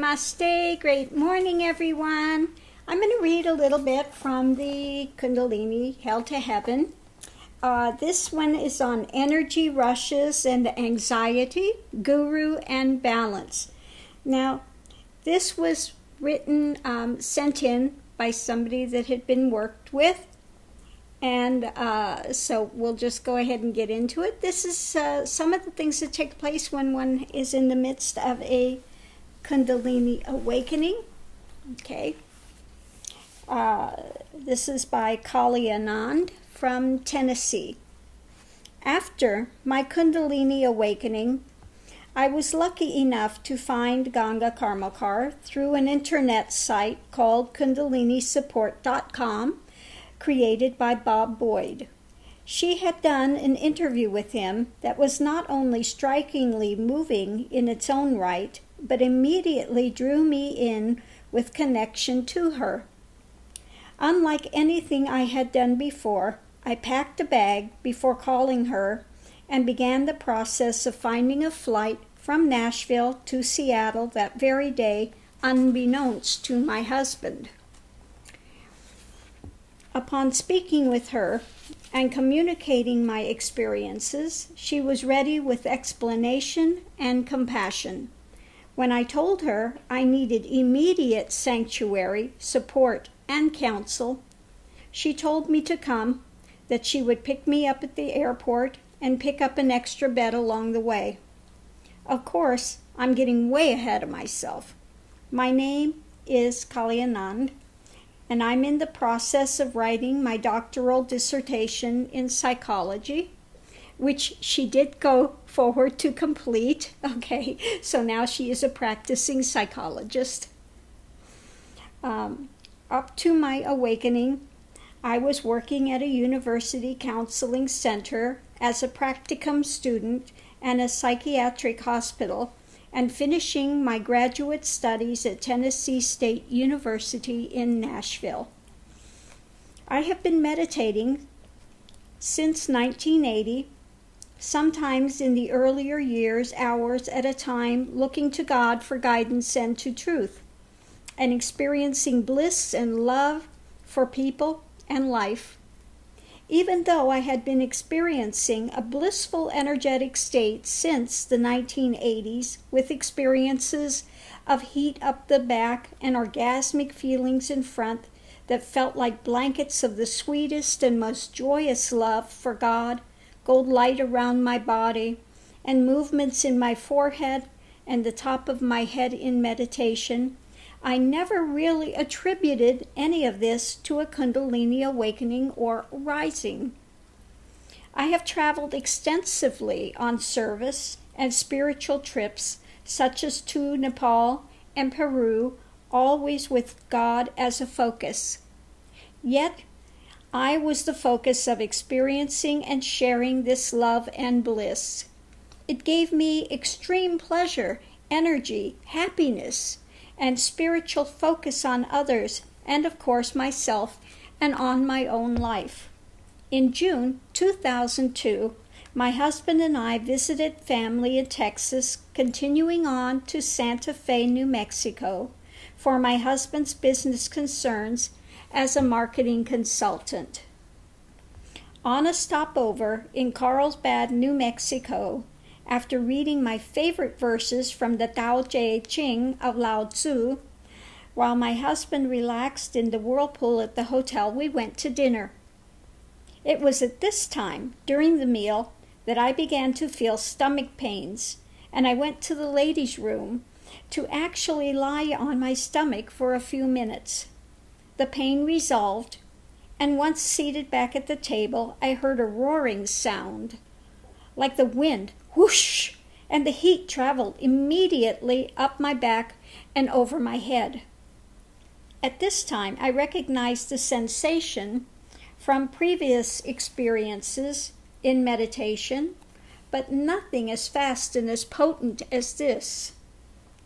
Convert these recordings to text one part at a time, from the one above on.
Namaste. Great morning, everyone. I'm going to read a little bit from the Kundalini, Hell to Heaven. This one is on energy rushes and anxiety, guru, and balance. Now, this was written, sent in by somebody that had been worked with. And so we'll just go ahead and get into it. This is some of the things that take place when one is in the midst of a Kundalini awakening. Okay. This is by Kali Anand from Tennessee. After my Kundalini awakening, I was lucky enough to find Ganga Karmakar through an internet site called KundaliniSupport.com, created by Bob Boyd. She had done an interview with him that was not only strikingly moving in its own right, but immediately drew me in with connection to her. Unlike anything I had done before, I packed a bag before calling her and began the process of finding a flight from Nashville to Seattle that very day, unbeknownst to my husband. Upon speaking with her and communicating my experiences, she was ready with explanation and compassion. When I told her I needed immediate sanctuary, support, and counsel, she told me to come, that she would pick me up at the airport and pick up an extra bed along the way. Of course, I'm getting way ahead of myself. My name is Kali Anand, and I'm in the process of writing my doctoral dissertation in psychology, which she did go forward to complete. Okay, so now she is a practicing psychologist. Up to my awakening, I was working at a university counseling center as a practicum student and a psychiatric hospital, and finishing my graduate studies at Tennessee State University in Nashville. I have been meditating since 1980, sometimes in the earlier years, hours at a time, looking to God for guidance and to truth, and experiencing bliss and love for people and life. Even though I had been experiencing a blissful energetic state since the 1980s, with experiences of heat up the back and orgasmic feelings in front that felt like blankets of the sweetest and most joyous love for God, gold light around my body, and movements in my forehead and the top of my head in meditation, I never really attributed any of this to a Kundalini awakening or rising. I have traveled extensively on service and spiritual trips, such as to Nepal and Peru, always with God as a focus. Yet, I was the focus of experiencing and sharing this love and bliss. It gave me extreme pleasure, energy, happiness, and spiritual focus on others, and of course myself, and on my own life. In June 2002, my husband and I visited family in Texas, continuing on to Santa Fe, New Mexico, for my husband's business concerns as a marketing consultant. On a stopover in Carlsbad, New Mexico, after reading my favorite verses from the Tao Te Ching of Lao Tzu, while my husband relaxed in the whirlpool at the hotel, we went to dinner. It was at this time, during the meal, that I began to feel stomach pains, and I went to the ladies' room to actually lie on my stomach for a few minutes. The pain resolved, and once seated back at the table, I heard a roaring sound, like the wind, whoosh, and the heat traveled immediately up my back and over my head. At this time, I recognized the sensation from previous experiences in meditation, but nothing as fast and as potent as this.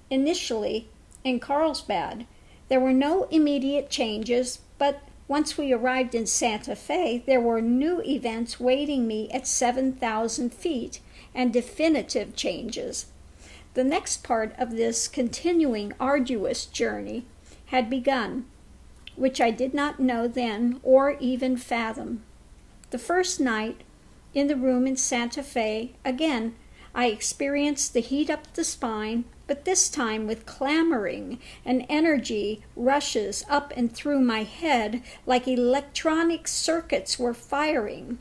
Initially, in Carlsbad, there were no immediate changes, but once we arrived in Santa Fe, there were new events waiting me at 7,000 feet and definitive changes. The next part of this continuing arduous journey had begun, which I did not know then or even fathom. The first night, in the room in Santa Fe, again I experienced the heat up the spine, but this time with clamoring and energy rushes up and through my head like electronic circuits were firing.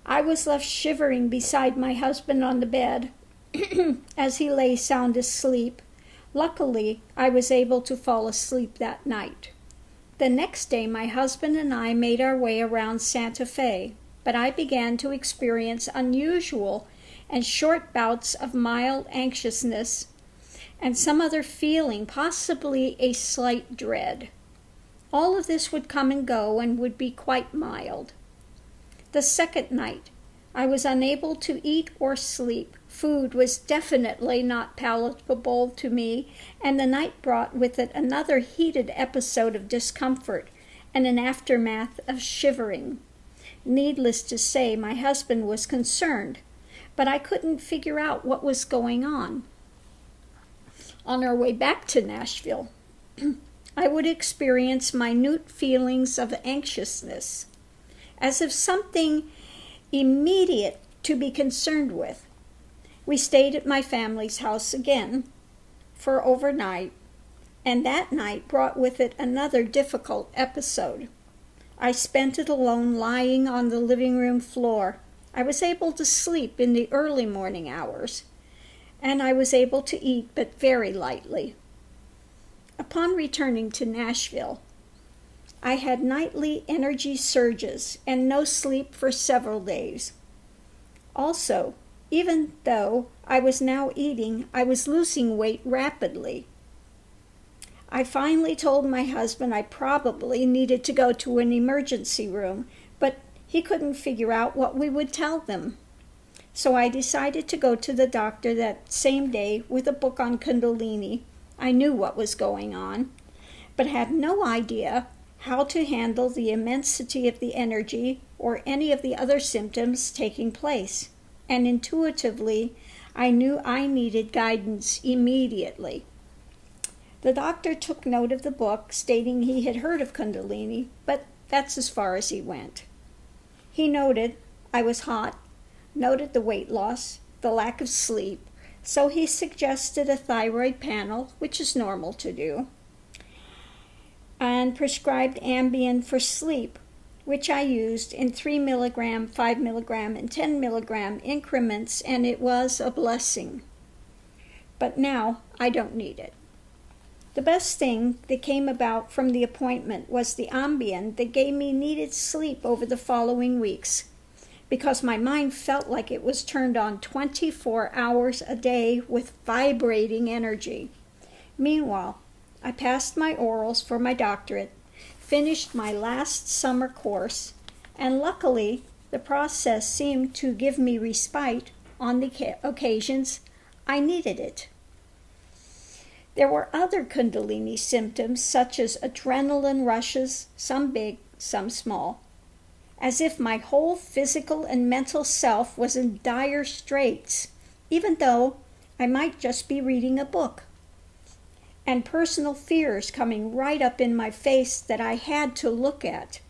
I was left shivering beside my husband on the bed as he lay sound asleep. Luckily, I was able to fall asleep that night. The next day, my husband and I made our way around Santa Fe, but I began to experience unusual and short bouts of mild anxiousness and some other feeling, possibly a slight dread. All of this would come and go and would be quite mild. The second night, I was unable to eat or sleep. Food was definitely not palatable to me, and the night brought with it another heated episode of discomfort and an aftermath of shivering. Needless to say, my husband was concerned, but I couldn't figure out what was going on. On our way back to Nashville, I would experience minute feelings of anxiousness, as if something immediate to be concerned with. We stayed at my family's house again for overnight, and that night brought with it another difficult episode. I spent it alone lying on the living room floor. I was able to sleep in the early morning hours, and I was able to eat but very lightly. Upon returning to Nashville, I had nightly energy surges and no sleep for several days. Also, even though I was now eating, I was losing weight rapidly. I finally told my husband I probably needed to go to an emergency room, but he couldn't figure out what we would tell them. So I decided to go to the doctor that same day with a book on Kundalini. I knew what was going on, but had no idea how to handle the immensity of the energy or any of the other symptoms taking place. And intuitively, I knew I needed guidance immediately. The doctor took note of the book, stating he had heard of Kundalini, but that's as far as he went. He noted I was hot, noted the weight loss, the lack of sleep, so he suggested a thyroid panel, which is normal to do, and prescribed Ambien for sleep, which I used in 3 milligram, 5 milligram, and 10 milligram increments, and it was a blessing. But now I don't need it. The best thing that came about from the appointment was the Ambien that gave me needed sleep over the following weeks, because my mind felt like it was turned on 24 hours a day with vibrating energy. Meanwhile, I passed my orals for my doctorate, finished my last summer course, and luckily the process seemed to give me respite on the occasions I needed it. There were other Kundalini symptoms such as adrenaline rushes, some big, some small, as if my whole physical and mental self was in dire straits, even though I might just be reading a book. And personal fears coming right up in my face that I had to look at.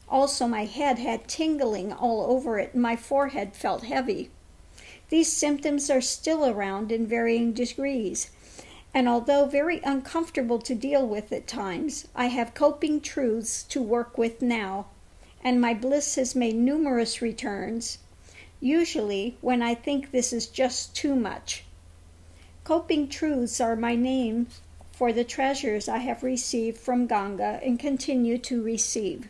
Also, my head had tingling all over it, and my forehead felt heavy. These symptoms are still around in varying degrees, and although very uncomfortable to deal with at times, I have coping truths to work with now, and my bliss has made numerous returns, usually when I think this is just too much. Coping truths are my name for the treasures I have received from Ganga and continue to receive.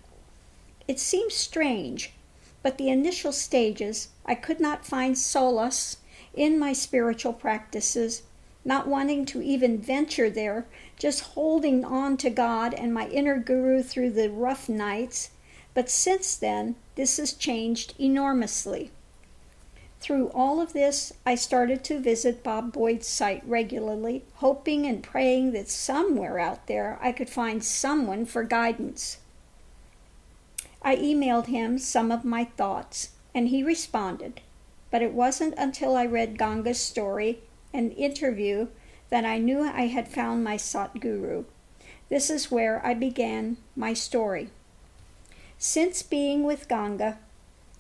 It seems strange, but the initial stages, I could not find solace in my spiritual practices, not wanting to even venture there, just holding on to God and my inner guru through the rough nights. But since then, this has changed enormously. Through all of this, I started to visit Bob Boyd's site regularly, hoping and praying that somewhere out there I could find someone for guidance. I emailed him some of my thoughts, and he responded, but it wasn't until I read Ganga's story an interview that I knew I had found my Satguru. This is where I began my story. Since being with Ganga,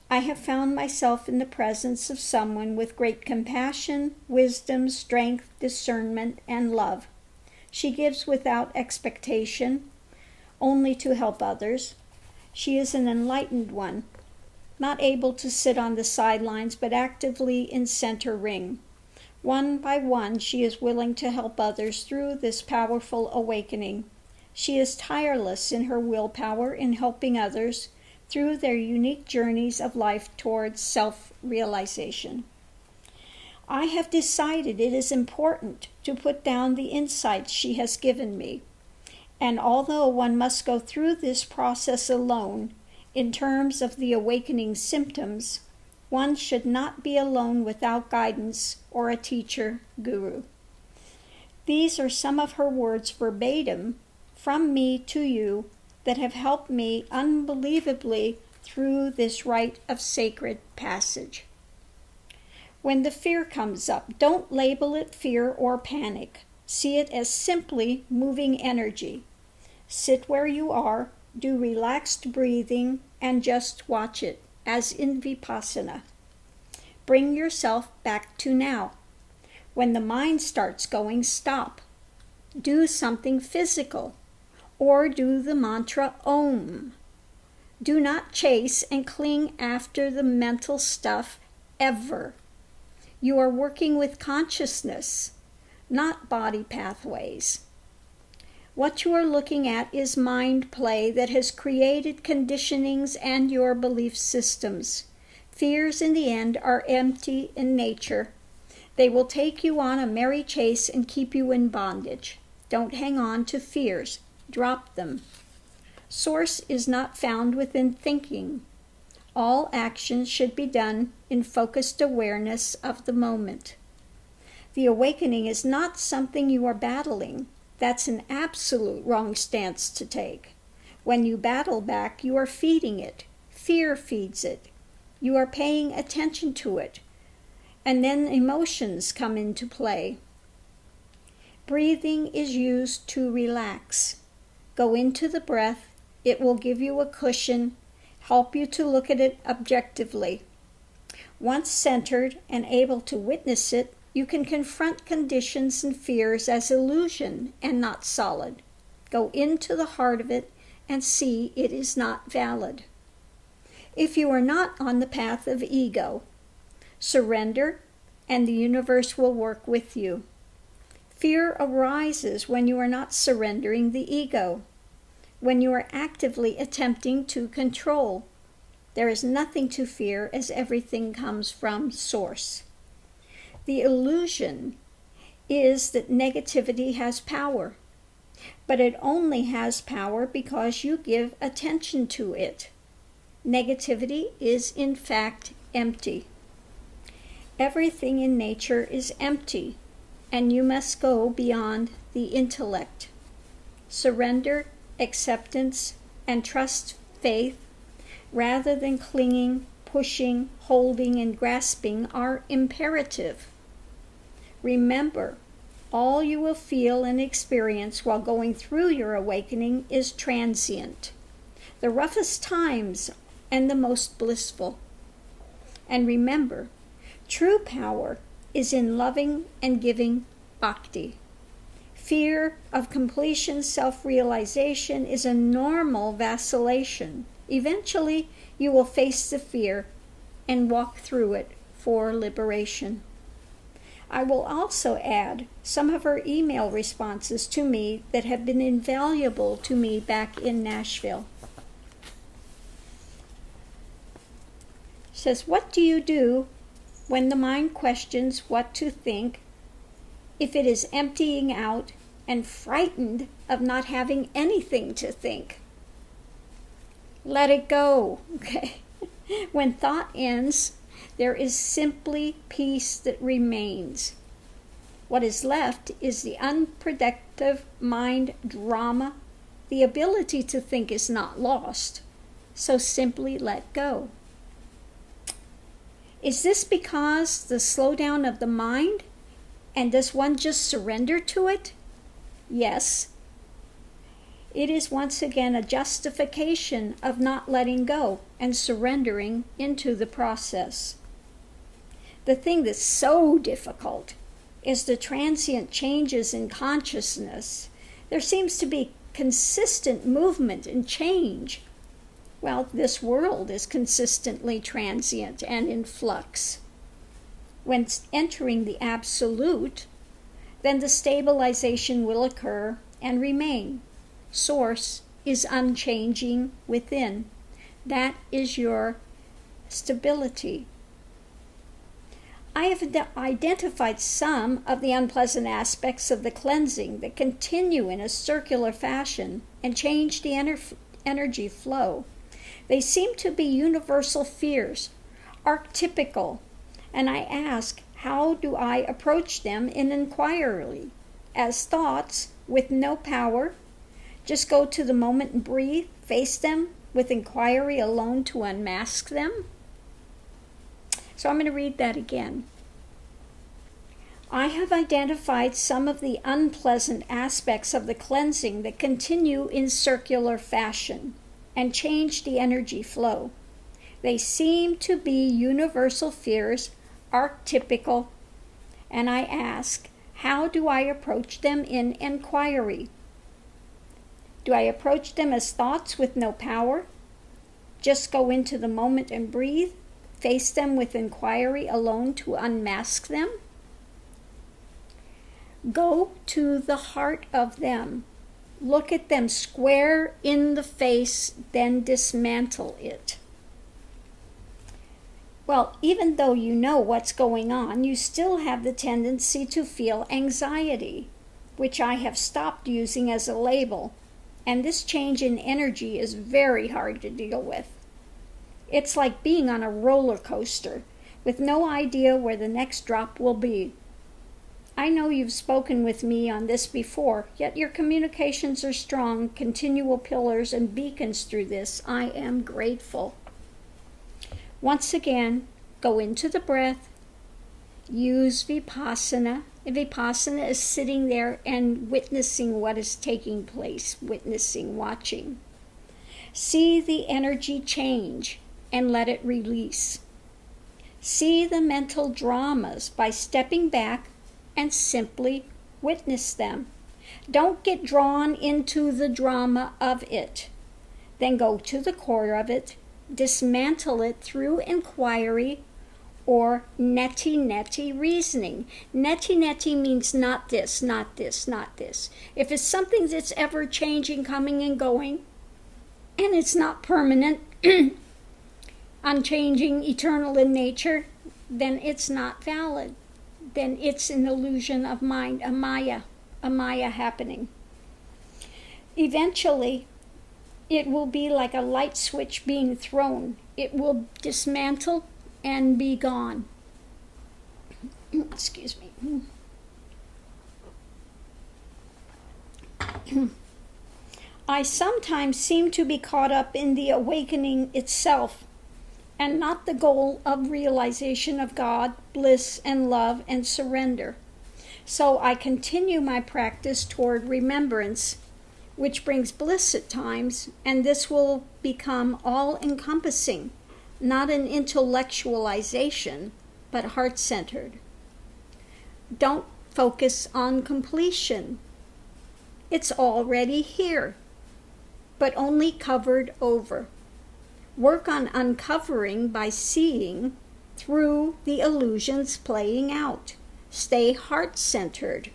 I have found myself in the presence of someone with great compassion, wisdom, strength, discernment, and love. She gives without expectation, only to help others. She is an enlightened one, not able to sit on the sidelines, but actively in center ring. One by one, she is willing to help others through this powerful awakening. She is tireless in her willpower in helping others through their unique journeys of life towards self-realization. I have decided it is important to put down the insights she has given me, and although one must go through this process alone in terms of the awakening symptoms, one should not be alone without guidance or a teacher, guru. These are some of her words verbatim from me to you that have helped me unbelievably through this rite of sacred passage. When the fear comes up, don't label it fear or panic. See it as simply moving energy. Sit where you are, do relaxed breathing, and just watch it, as in Vipassana. Bring yourself back to now. When the mind starts going, stop. Do something physical, or do the mantra Om. Do not chase and cling after the mental stuff ever. You are working with consciousness, not body pathways. What you are looking at is mind play that has created conditionings and your belief systems. Fears in the end are empty in nature. They will take you on a merry chase and keep you in bondage. Don't hang on to fears. Drop them. Source is not found within thinking. All actions should be done in focused awareness of the moment. The awakening is not something you are battling. That's an absolute wrong stance to take. When you battle back, you are feeding it. Fear feeds it. You are paying attention to it. And then emotions come into play. Breathing is used to relax. Go into the breath. It will give you a cushion, help you to look at it objectively. Once centered and able to witness it, you can confront conditions and fears as illusion and not solid. Go into the heart of it and see it is not valid. If you are not on the path of ego, surrender and the universe will work with you. Fear arises when you are not surrendering the ego, when you are actively attempting to control. There is nothing to fear as everything comes from Source. The illusion is that negativity has power, but it only has power because you give attention to it. Negativity is in fact empty. Everything in nature is empty, and you must go beyond the intellect. Surrender, acceptance, and trust faith, rather than clinging, pushing, holding, and grasping, are imperative. Remember, all you will feel and experience while going through your awakening is transient, the roughest times and the most blissful. And remember, true power is in loving and giving bhakti. Fear of completion, self-realization is a normal vacillation. Eventually, you will face the fear and walk through it for liberation. I will also add some of her email responses to me that have been invaluable to me back in Nashville. She says, what do you do when the mind questions what to think if it is emptying out and frightened of not having anything to think? Let it go, okay? When thought ends, there is simply peace that remains. What is left is the unproductive mind drama. The ability to think is not lost, so simply let go. Is this because the slowdown of the mind And does one just surrender to it? Yes. It is once again a justification of not letting go and surrendering into the process. The thing that's so difficult is the transient changes in consciousness. There seems to be consistent movement and change. Well, this world is consistently transient and in flux. When entering the absolute, then the stabilization will occur and remain. Source is unchanging within. That is your stability. I have identified some of the unpleasant aspects of the cleansing that continue in a circular fashion and change the energy flow. They seem to be universal fears, archetypical, and I ask, how do I approach them in inquiry? As thoughts with no power? Just go to the moment and breathe, face them with inquiry alone to unmask them? So I'm going to read that again. I have identified some of the unpleasant aspects of the cleansing that continue in circular fashion and change the energy flow. They seem to be universal fears, archetypical, and I ask, how do I approach them in inquiry? Do I approach them as thoughts with no power? Just go into the moment and breathe? Face them with inquiry alone to unmask them? Go to the heart of them. Look at them square in the face, then dismantle it. Well, even though you know what's going on, you still have the tendency to feel anxiety, which I have stopped using as a label. And this change in energy is very hard to deal with. It's like being on a roller coaster with no idea where the next drop will be. I know you've spoken with me on this before, yet your communications are strong, continual pillars and beacons through this. I am grateful. Once again, go into the breath. Use Vipassana. Vipassana is sitting there and witnessing what is taking place, witnessing, watching. See the energy change and let it release. See the mental dramas by stepping back and simply witness them. Don't get drawn into the drama of it. Then go to the core of it, dismantle it through inquiry or neti reasoning. Neti means not this, not this, not this. If it's something that's ever changing, coming and going, and it's not permanent, unchanging, eternal in nature, then it's not valid. Then it's an illusion of mind, a maya happening. Eventually, it will be like a light switch being thrown. It will dismantle and be gone. Excuse me. I sometimes seem to be caught up in the awakening itself and not the goal of realization of God, bliss, and love, and surrender. So I continue my practice toward remembrance, which brings bliss at times, and this will become all-encompassing, not an intellectualization, but heart-centered. Don't focus on completion. It's already here, but only covered over. Work on uncovering by seeing through the illusions playing out. Stay heart-centered.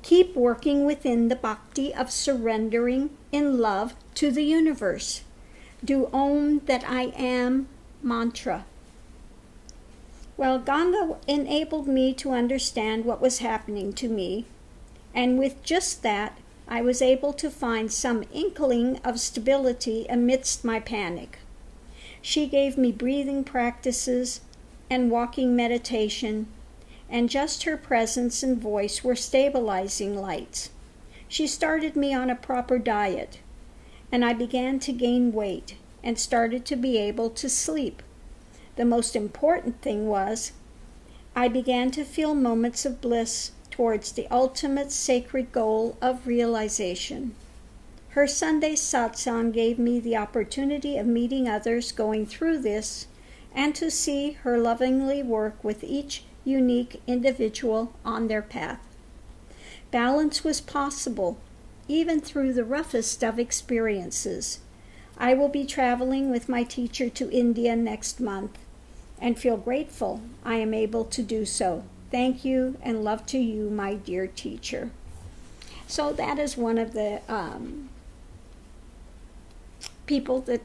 Keep working within the bhakti of surrendering in love to the universe. Do Om That I Am mantra. Well, Ganga enabled me to understand what was happening to me, and with just that, I was able to find some inkling of stability amidst my panic. She gave me breathing practices and walking meditation, and just her presence and voice were stabilizing lights. She started me on a proper diet, and I began to gain weight and started to be able to sleep. The most important thing was I began to feel moments of bliss towards the ultimate sacred goal of realization. Her Sunday satsang gave me the opportunity of meeting others going through this and to see her lovingly work with each unique individual on their path. Balance was possible, even through the roughest of experiences. I will be traveling with my teacher to India next month and feel grateful I am able to do so. Thank you and love to you, my dear teacher. So that is one of the people that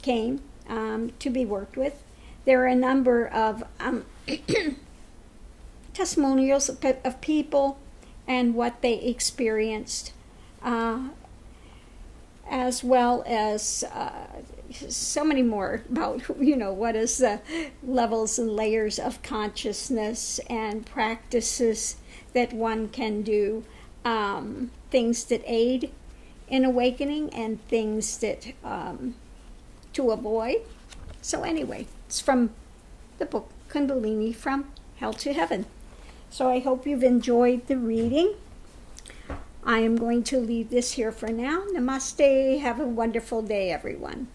came to be worked with. There are a number of testimonials of people and what they experienced, as well as so many more about, what is the levels and layers of consciousness and practices that one can do, things that aid in awakening and things that to avoid. So anyway, it's from the book Kundalini from Hell to Heaven. So I hope you've enjoyed the reading. I am going to leave this here for now. Namaste. Have a wonderful day, everyone.